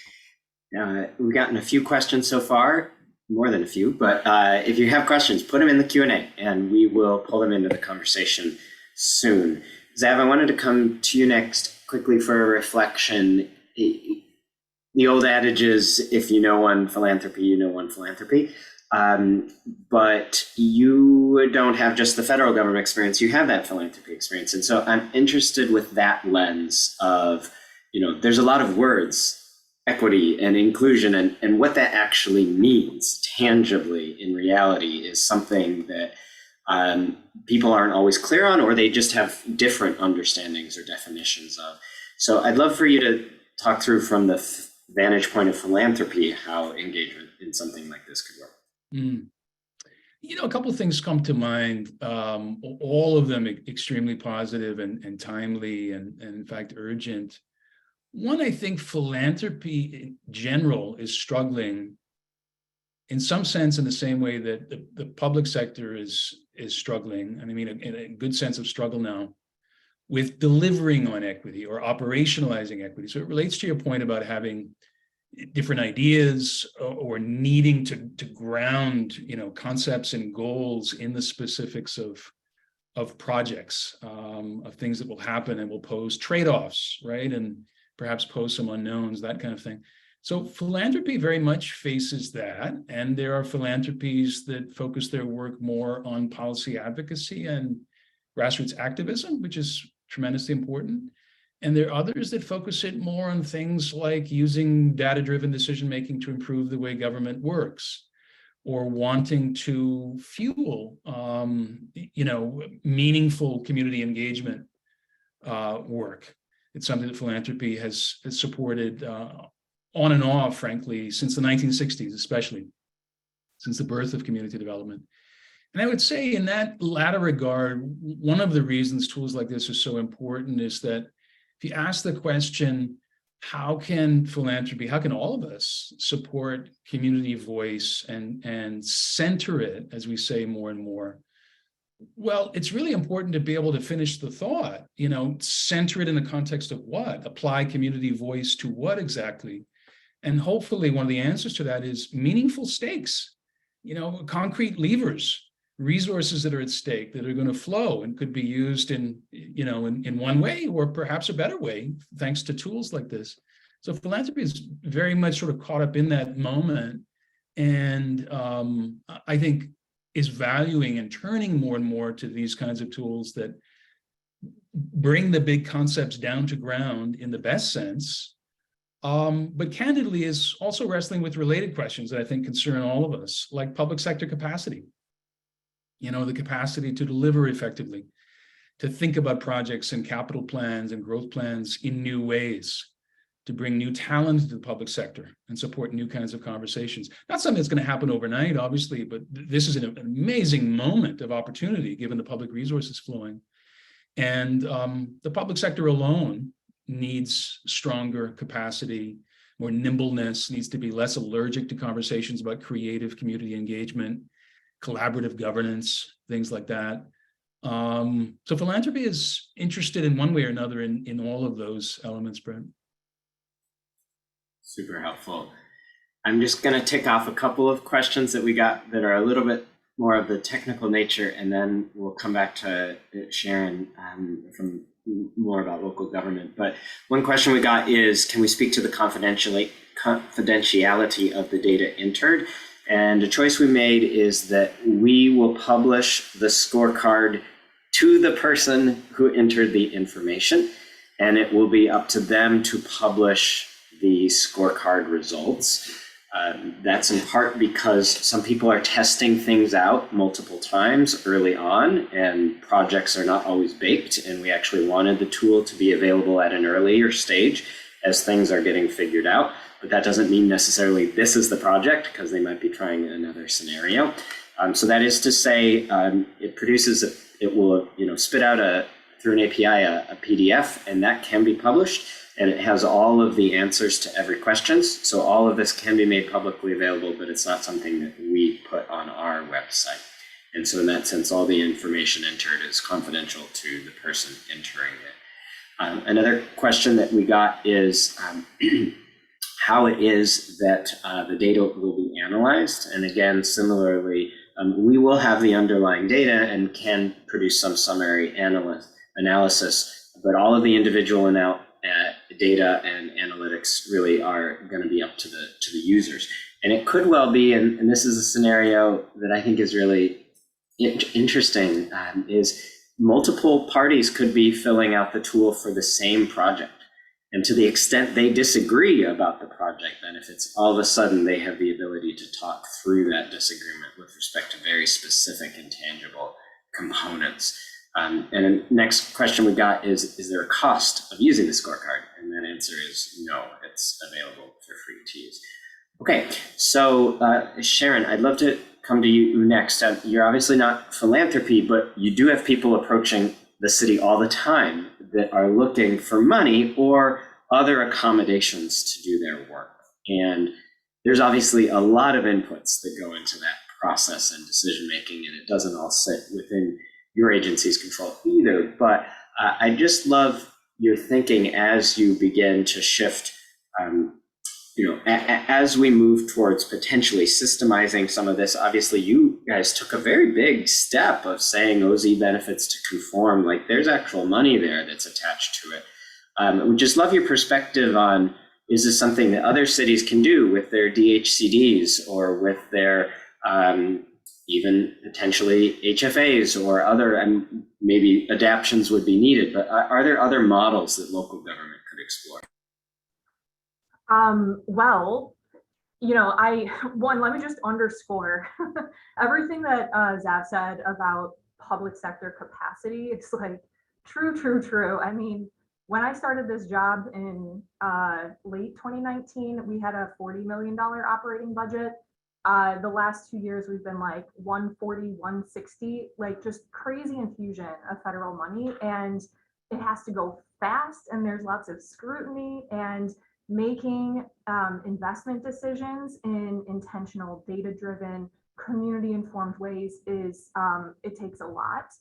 We've gotten a few questions so far, more than a few, but if you have questions, put them in the Q&A and we will pull them into the conversation soon. Zav, I wanted to come to you next quickly for a reflection. The old adage is, if you know one philanthropy, you know one philanthropy. But you don't have just the federal government experience, you have that philanthropy experience. And so I'm interested with that lens of, there's a lot of words, equity and inclusion, and what that actually means tangibly in reality is something that people aren't always clear on, or they just have different understandings or definitions of. So I'd love for you to talk through from the vantage point of philanthropy how engagement in something like this could work. A couple of things come to mind, all of them extremely positive and timely and in fact urgent. One, I think philanthropy in general is struggling in some sense in the same way that the public sector is struggling, and I mean in a good sense of struggle now, with delivering on equity or operationalizing equity. So it relates to your point about having different ideas or needing to ground, concepts and goals in the specifics of projects, of things that will happen and will pose trade-offs, right? And perhaps pose some unknowns, that kind of thing. So philanthropy very much faces that, and there are philanthropies that focus their work more on policy advocacy and grassroots activism, which is tremendously important. And there are others that focus it more on things like using data-driven decision-making to improve the way government works, or wanting to fuel, meaningful community engagement work. It's something that philanthropy has supported on and off, frankly, since the 1960s, especially since the birth of community development. And I would say in that latter regard, one of the reasons tools like this are so important is that if you ask the question, how can all of us support community voice and center it, as we say more and more? Well, it's really important to be able to finish the thought, center it in the context of what? Apply community voice to what exactly? And hopefully one of the answers to that is meaningful stakes, concrete levers, resources that are at stake that are going to flow and could be used in one way or perhaps a better way, thanks to tools like this. So philanthropy is very much sort of caught up in that moment. And I think is valuing and turning more and more to these kinds of tools that bring the big concepts down to ground in the best sense, but candidly is also wrestling with related questions that I think concern all of us, like public sector capacity, the capacity to deliver effectively, to think about projects and capital plans and growth plans in new ways, to bring new talent to the public sector and support new kinds of conversations. Not something that's going to happen overnight, obviously, but this is an amazing moment of opportunity given the public resources flowing. And the public sector alone needs stronger capacity, more nimbleness, needs to be less allergic to conversations about creative community engagement, collaborative governance, things like that. So philanthropy is interested in one way or another in all of those elements, Brent. Super helpful. I'm just going to tick off a couple of questions that we got that are a little bit more of the technical nature, and then we'll come back to Sharon from more about local government. But one question we got is, can we speak to the confidentiality of the data entered? And a choice we made is that we will publish the scorecard to the person who entered the information, and it will be up to them to publish the scorecard results. That's in part because some people are testing things out multiple times early on, and projects are not always baked, and we actually wanted the tool to be available at an earlier stage as things are getting figured out. But that doesn't mean necessarily this is the project, because they might be trying another scenario. So that is to say, it will spit out through an API a PDF, and that can be published, and it has all of the answers to every question. So all of this can be made publicly available, but it's not something that we put on our website. And so in that sense, all the information entered is confidential to the person entering it. Another question that we got is how it is that the data will be analyzed. And again, similarly, we will have the underlying data and can produce some summary analysis, but all of the individual data and analytics really are going to be up to the users. And it could well be, and this is a scenario that I think is really interesting, is multiple parties could be filling out the tool for the same project. And to the extent they disagree about the project benefits, all of a sudden they have the ability to talk through that disagreement with respect to very specific and tangible components. And the next question we got is there a cost of using the scorecard? And that answer is no, it's available for free to use. Okay, so Sharon, I'd love to come to you next. You're obviously not philanthropy, but you do have people approaching the city all the time that are looking for money or other accommodations to do their work. And there's obviously a lot of inputs that go into that process and decision-making, and it doesn't all sit within your agency's control either. But I just love your thinking as you begin to shift, as we move towards potentially systemizing some of this. Obviously, you guys took a very big step of saying OZ benefits to conform, like there's actual money there that's attached to it. We'd just love your perspective on, is this something that other cities can do with their DHCDs or with their even potentially HFAs or other, and maybe adaptions would be needed, but are there other models that local government could explore? Well, let me just underscore everything that Zav said about public sector capacity. It's like true. I mean, when I started this job in late 2019, we had a $40 million operating budget. The last 2 years, we've been like 140, 160, like just crazy infusion of federal money. And it has to go fast, and there's lots of scrutiny, and making investment decisions in intentional, data-driven, community-informed ways is, it takes a lot.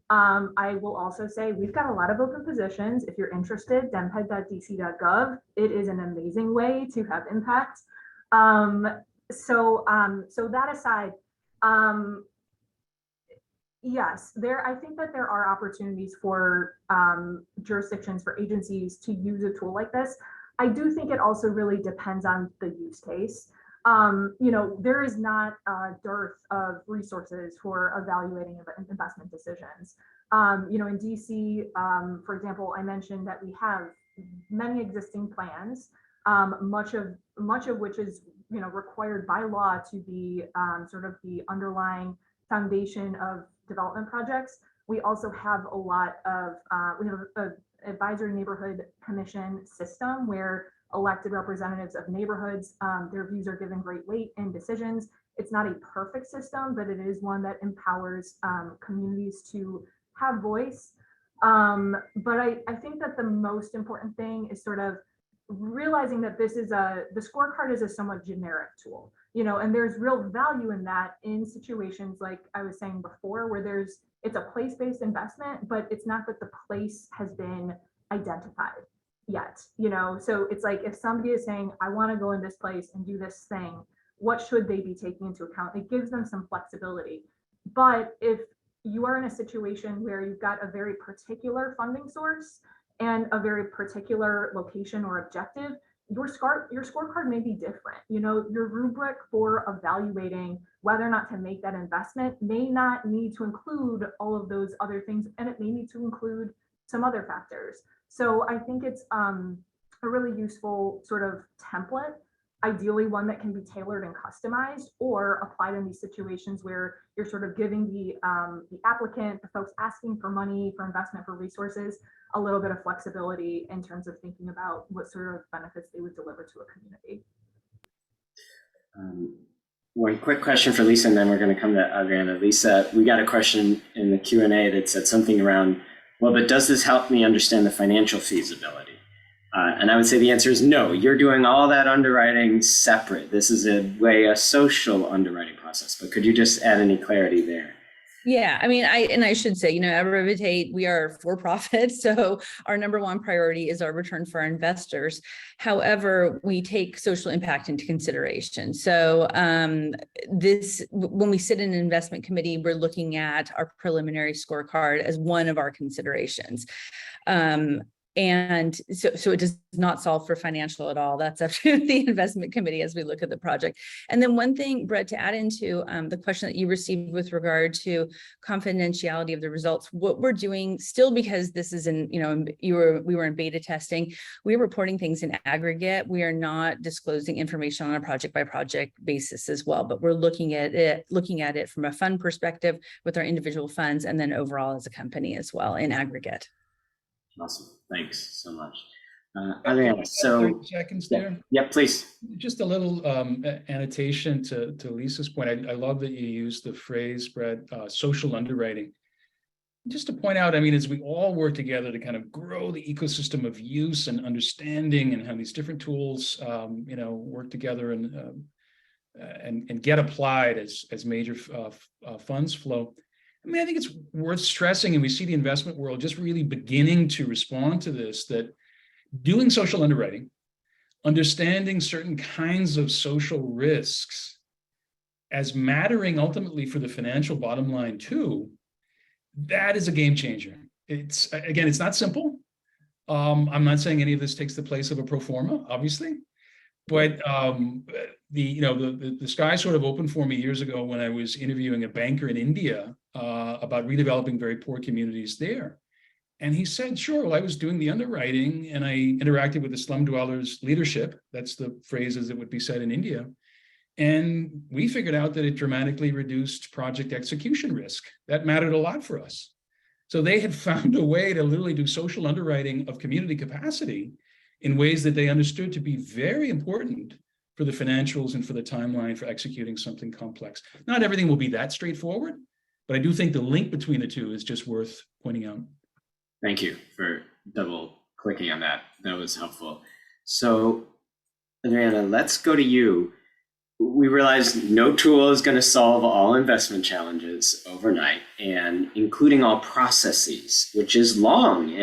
I will also say we've got a lot of open positions. If you're interested, demped.dc.gov. It is an amazing way to have impact. So that aside, yes, I think that there are opportunities for jurisdictions, for agencies to use a tool like this. I do think it also really depends on the use case. There is not a dearth of resources for evaluating investment decisions. In DC, for example, I mentioned that we have many existing plans, much of which is required by law to be sort of the underlying foundation of development projects. We also have a lot of we have an advisory neighborhood commission system where elected representatives of neighborhoods, their views are given great weight in decisions. It's not a perfect system, but it is one that empowers communities to have voice. But I think that the most important thing is sort of realizing that the scorecard is a somewhat generic tool. and there's real value in that in situations like I was saying before, where it's a place-based investment, but it's not that the place has been identified yet, so it's like if somebody is saying, I want to go in this place and do this thing, what should they be taking into account? It gives them some flexibility. But if you are in a situation where you've got a very particular funding source and a very particular location or objective, your scorecard may be different. Your rubric for evaluating whether or not to make that investment may not need to include all of those other things, and it may need to include some other factors. So I think it's a really useful sort of template, ideally one that can be tailored and customized or applied in these situations where you're sort of giving the applicant, the folks asking for money, for investment, for resources, a little bit of flexibility in terms of thinking about what sort of benefits they would deliver to a community. One quick question for Lisa, and then we're going to come to Adriana. Lisa, we got a question in the Q&A that said something around, well, but does this help me understand the financial feasibility? And I would say the answer is no. You're doing all that underwriting separate. This is a social underwriting process. But could you just add any clarity there? Yeah, I mean, I should say, at Revitate, we are for profit. So our number one priority is our return for our investors. However, we take social impact into consideration. So when we sit in an investment committee, we're looking at our preliminary scorecard as one of our considerations. And so it does not solve for financial at all. That's up to the investment committee as we look at the project. And then one thing, Brett, to add into the question that you received with regard to confidentiality of the results, what we're doing still, because this is we were in beta testing, we're reporting things in aggregate. We are not disclosing information on a project by project basis as well, but we're looking at it from a fund perspective with our individual funds, and then overall as a company as well in aggregate. Awesome. Thanks so much. Adriana, so 30 seconds there. Yeah, please. Just a little annotation to Lisa's point. I love that you used the phrase, Brett, social underwriting. Just to point out, I mean, as we all work together to kind of grow the ecosystem of use and understanding and how these different tools, work together and get applied as major funds flow. I mean, I think it's worth stressing, and we see the investment world just really beginning to respond to this, that doing social underwriting, understanding certain kinds of social risks as mattering ultimately for the financial bottom line too, that is a game changer. It's not simple. I'm not saying any of this takes the place of a pro forma, obviously, but the sky sort of opened for me years ago when I was interviewing a banker in India about redeveloping very poor communities there. And he said, sure, well, I was doing the underwriting and I interacted with the slum dwellers leadership. That's the phrase as it would be said in India. And we figured out that it dramatically reduced project execution risk. That mattered a lot for us. So they had found a way to literally do social underwriting of community capacity in ways that they understood to be very important for the financials and for the timeline for executing something complex. Not everything will be that straightforward, but I do think the link between the two is just worth pointing out. Thank you for double clicking on that. That was helpful. So, Adriana, let's go to you. We realize no tool is going to solve all investment challenges overnight, and including all processes, which is long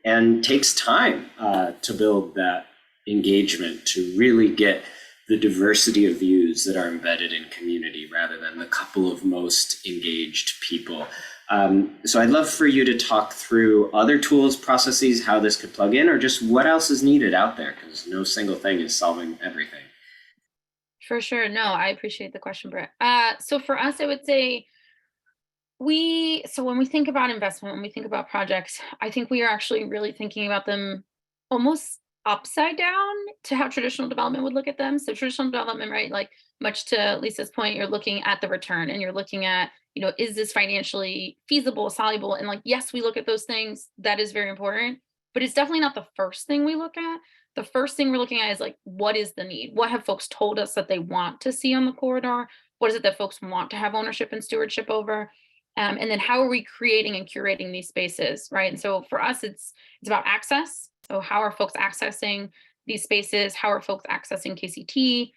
and takes time to build that engagement, to really get the diversity of views that are embedded in community rather than the couple of most engaged people. So I'd love for you to talk through other tools, processes, how this could plug in, or just what else is needed out there, because no single thing is solving everything. For sure. No, I appreciate the question, Brett. So for us, I would say when we think about investment, when we think about projects, I think we are actually really thinking about them almost upside down to how traditional development would look at them. So traditional development, right? Like much to Lisa's point, you're looking at the return and you're looking at, is this financially feasible, soluble? And like, yes, we look at those things. That is very important, but it's definitely not the first thing we look at. The first thing we're looking at is like, what is the need? What have folks told us that they want to see on the corridor? What is it that folks want to have ownership and stewardship over? And then how are we creating and curating these spaces, right? And so for us, it's about access. So how are folks accessing these spaces? How are folks accessing KCT?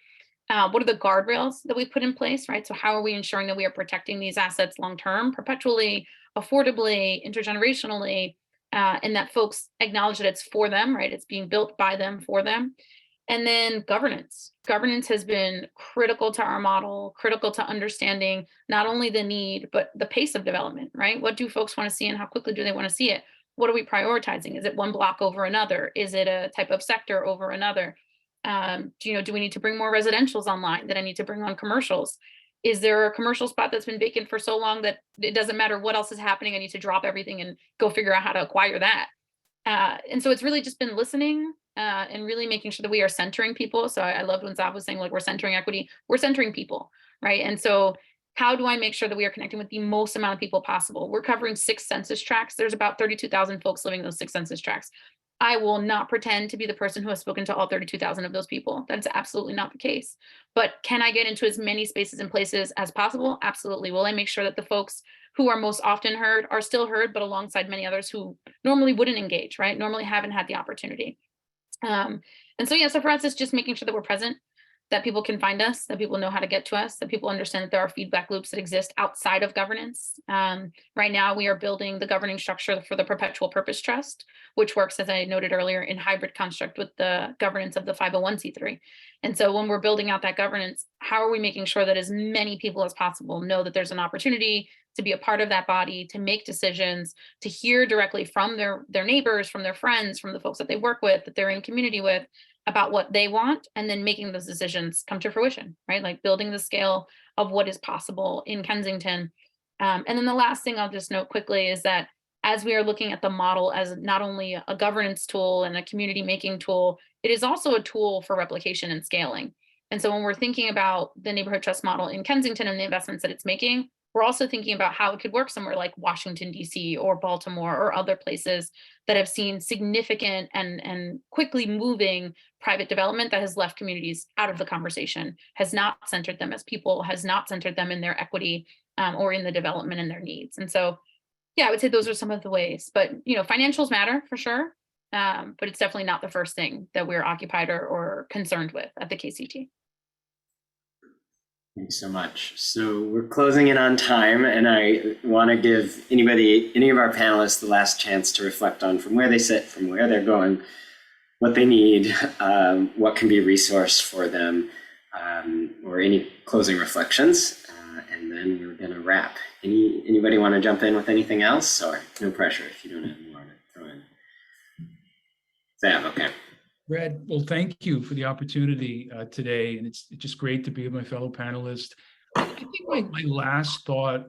What are the guardrails that we put in place, right? So how are we ensuring that we are protecting these assets long-term, perpetually, affordably, intergenerationally, and that folks acknowledge that it's for them, right? It's being built by them, for them. And then governance. Governance has been critical to our model, critical to understanding not only the need, but the pace of development, right? What do folks want to see and how quickly do they want to see it? What are we prioritizing? Is it one block over another? Is it a type of sector over another? Do we need to bring more residentials online? That I need to bring on commercials? Is there a commercial spot that's been vacant for so long that it doesn't matter what else is happening? I need to drop everything and go figure out how to acquire that. And so it's really just been listening and really making sure that we are centering people. So I loved when Zav was saying, like, we're centering equity, we're centering people, right? And so how do I make sure that we are connecting with the most amount of people possible? We're covering 6 census tracts. There's about 32,000 folks living in those 6 census tracts. I will not pretend to be the person who has spoken to all 32,000 of those people. That's absolutely not the case. But can I get into as many spaces and places as possible? Absolutely. Will I make sure that the folks who are most often heard are still heard, but alongside many others who normally wouldn't engage, right? Normally haven't had the opportunity. And so, yeah, so for us, it's just making sure that we're present, that people can find us, that people know how to get to us, that people understand that there are feedback loops that exist outside of governance. Right now, we are building the governing structure for the Perpetual Purpose Trust, which works, as I noted earlier, in hybrid construct with the governance of the 501c3. And so when we're building out that governance, how are we making sure that as many people as possible know that there's an opportunity to be a part of that body, to make decisions, to hear directly from their neighbors, from their friends, from the folks that they work with, that they're in community with, about what they want, and then making those decisions come to fruition, right? Like building the scale of what is possible in Kensington. And then the last thing I'll just note quickly is that as we are looking at the model as not only a governance tool and a community making tool, it is also a tool for replication and scaling. And so when we're thinking about the neighborhood trust model in Kensington and the investments that it's making, we're also thinking about how it could work somewhere like Washington, D.C. or Baltimore or other places that have seen significant and quickly moving private development that has left communities out of the conversation, has not centered them as people, has not centered them in their equity or in the development and their needs. And so, yeah, I would say those are some of the ways. But, financials matter for sure, but it's definitely not the first thing that we're occupied or concerned with at the KCT. Thanks so much. So we're closing in on time, and I want to give any of our panelists the last chance to reflect on from where they sit, from where they're going, what they need, what can be a resource for them, or any closing reflections, and then we're going to wrap. Anybody want to jump in with anything else? Or no pressure if you don't have more to throw in. Sam, okay. Brad, well, thank you for the opportunity today, and it's just great to be with my fellow panelists. I think my last thought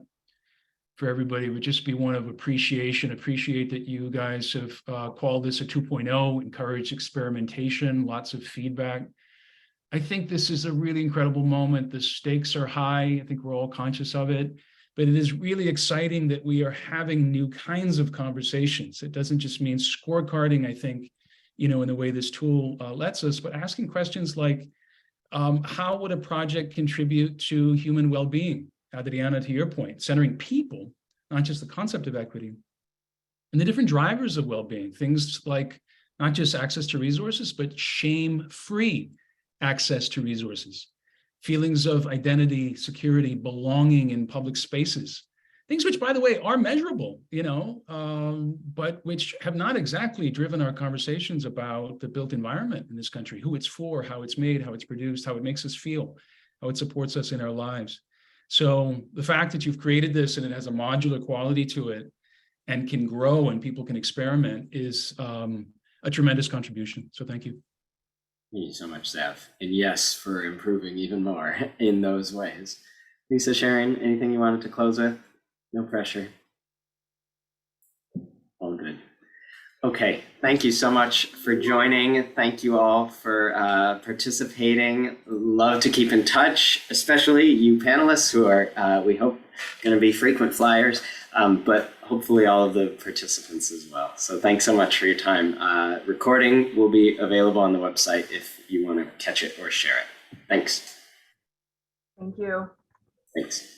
for everybody would just be one of appreciation. Appreciate that you guys have called this a 2.0, encouraged experimentation, lots of feedback. I think this is a really incredible moment. The stakes are high. I think we're all conscious of it, but it is really exciting that we are having new kinds of conversations. It doesn't just mean scorecarding, I think, in the way this tool lets us, but asking questions like, how would a project contribute to human well-being? Adriana, to your point, centering people, not just the concept of equity, and the different drivers of well-being, things like not just access to resources, but shame-free access to resources, feelings of identity, security, belonging in public spaces, things which, by the way, are measurable, but which have not exactly driven our conversations about the built environment in this country, who it's for, how it's made, how it's produced, how it makes us feel, how it supports us in our lives. So the fact that you've created this and it has a modular quality to it and can grow and people can experiment is a tremendous contribution. So thank you. Thank you so much, Zav. And yes, for improving even more in those ways. Lisa, Sharon, anything you wanted to close with? No pressure. All good. Okay, thank you so much for joining. Thank you all for participating. Love to keep in touch, especially you panelists who are, we hope, going to be frequent flyers, but hopefully all of the participants as well. So thanks so much for your time. Recording will be available on the website if you want to catch it or share it. Thanks. Thank you. Thanks.